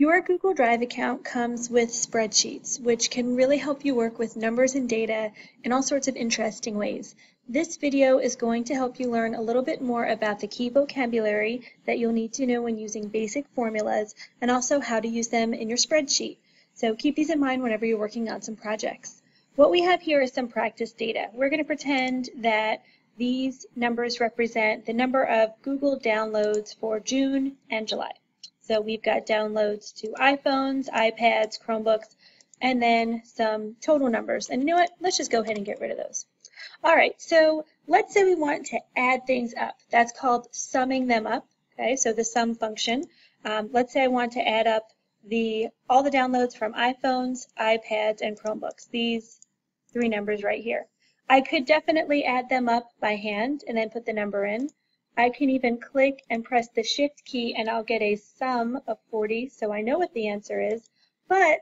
Your Google Drive account comes with spreadsheets, which can really help you work with numbers and data in all sorts of interesting ways. This video is going to help you learn a little bit more about the key vocabulary that you'll need to know when using basic formulas and also how to use them in your spreadsheet. So keep these in mind whenever you're working on some projects. What we have here is some practice data. We're going to pretend that these numbers represent the number of Google downloads for June and July. So we've got downloads to iPhones, iPads, Chromebooks, and then some total numbers. And you know what? Let's just go ahead and get rid of those. All right, so let's say we want to add things up. That's called summing them up. Okay, so the sum function. Let's say I want to add up all the downloads from iPhones, iPads, and Chromebooks. These three numbers right here. I could definitely add them up by hand and then put the number in. I can even click and press the Shift key and I'll get a sum of 40, so I know what the answer is. But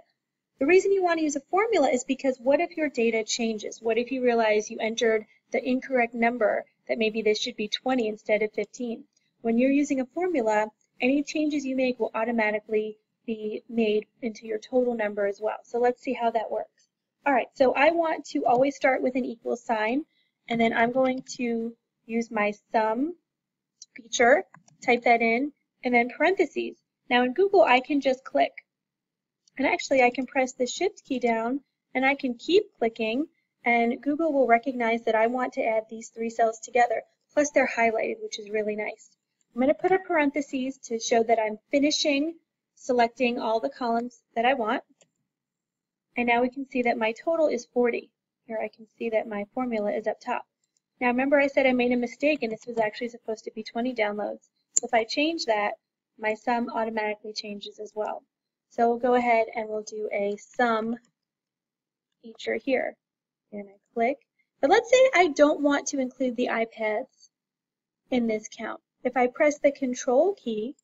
the reason you want to use a formula is because what if your data changes? What if you realize you entered the incorrect number, that maybe this should be 20 instead of 15? When you're using a formula, any changes you make will automatically be made into your total number as well. So let's see how that works. All right, so I want to always start with an equal sign, and then I'm going to use my sum feature, type that in, and then parentheses. Now in Google, I can just click. And actually, I can press the Shift key down, and I can keep clicking, and Google will recognize that I want to add these three cells together. Plus, they're highlighted, which is really nice. I'm going to put a parentheses to show that I'm finishing selecting all the columns that I want. And now we can see that my total is 40. Here I can see that my formula is up top. Now remember I said I made a mistake and this was actually supposed to be 20 downloads. So if I change that, my sum automatically changes as well. So we'll go ahead and we'll do a sum feature here. And I click. But let's say I don't want to include the iPads in this count. If I press the Control key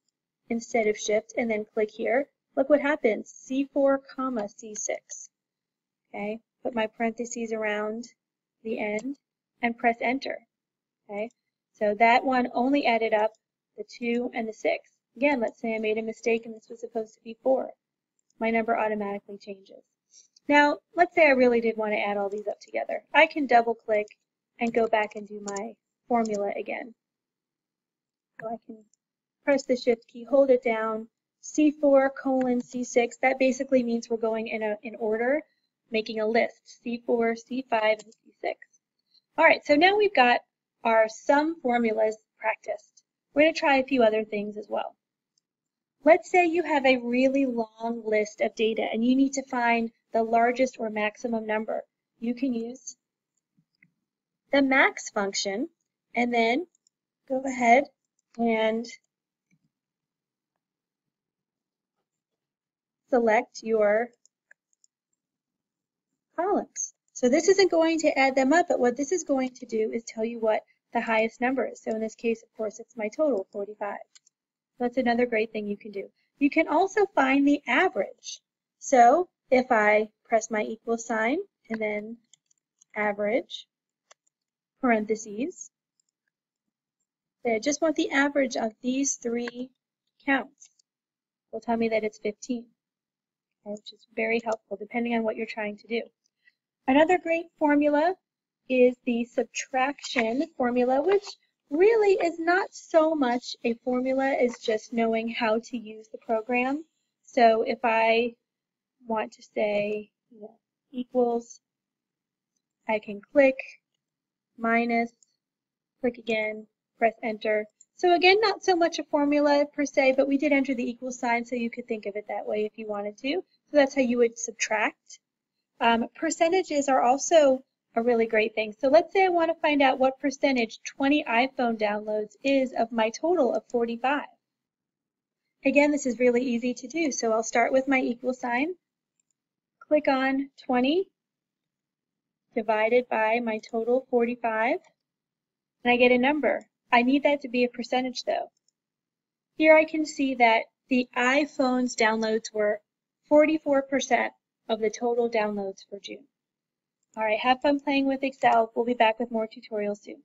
instead of Shift and then click here, look what happens, C4, C6. Okay, put my parentheses around the end and press Enter. Okay, so that one only added up the 2 and the 6. Again, let's say I made a mistake and this was supposed to be 4. My number automatically changes. Now, let's say I really did want to add all these up together. I can double click and go back and do my formula again. So I can press the Shift key, hold it down, C4, C6. That basically means we're going in order, making a list, C4, C5, and C6. All right, so now we've got our sum formulas practiced. We're going to try a few other things as well. Let's say you have a really long list of data and you need to find the largest or maximum number. You can use the max function and then go ahead and select your columns. So this isn't going to add them up, but what this is going to do is tell you what the highest number is. So in this case, of course, it's my total, 45. That's another great thing you can do. You can also find the average. So if I press my equal sign and then average, parentheses, I just want the average of these three counts. It'll tell me that it's 15, which is very helpful depending on what you're trying to do. Another great formula is the subtraction formula, which really is not so much a formula as just knowing how to use the program. So if I want to say equals, I can click, minus, click again, press Enter. So again, not so much a formula per se, but we did enter the equal sign, so you could think of it that way if you wanted to. So that's how you would subtract. Percentages are also a really great thing. So let's say I want to find out what percentage 20 iPhone downloads is of my total of 45. Again, this is really easy to do. So I'll start with my equal sign, click on 20 divided by my total 45, and I get a number. I need that to be a percentage though. Here I can see that the iPhone's downloads were 44% of the total downloads for June. All right, have fun playing with Excel. We'll be back with more tutorials soon.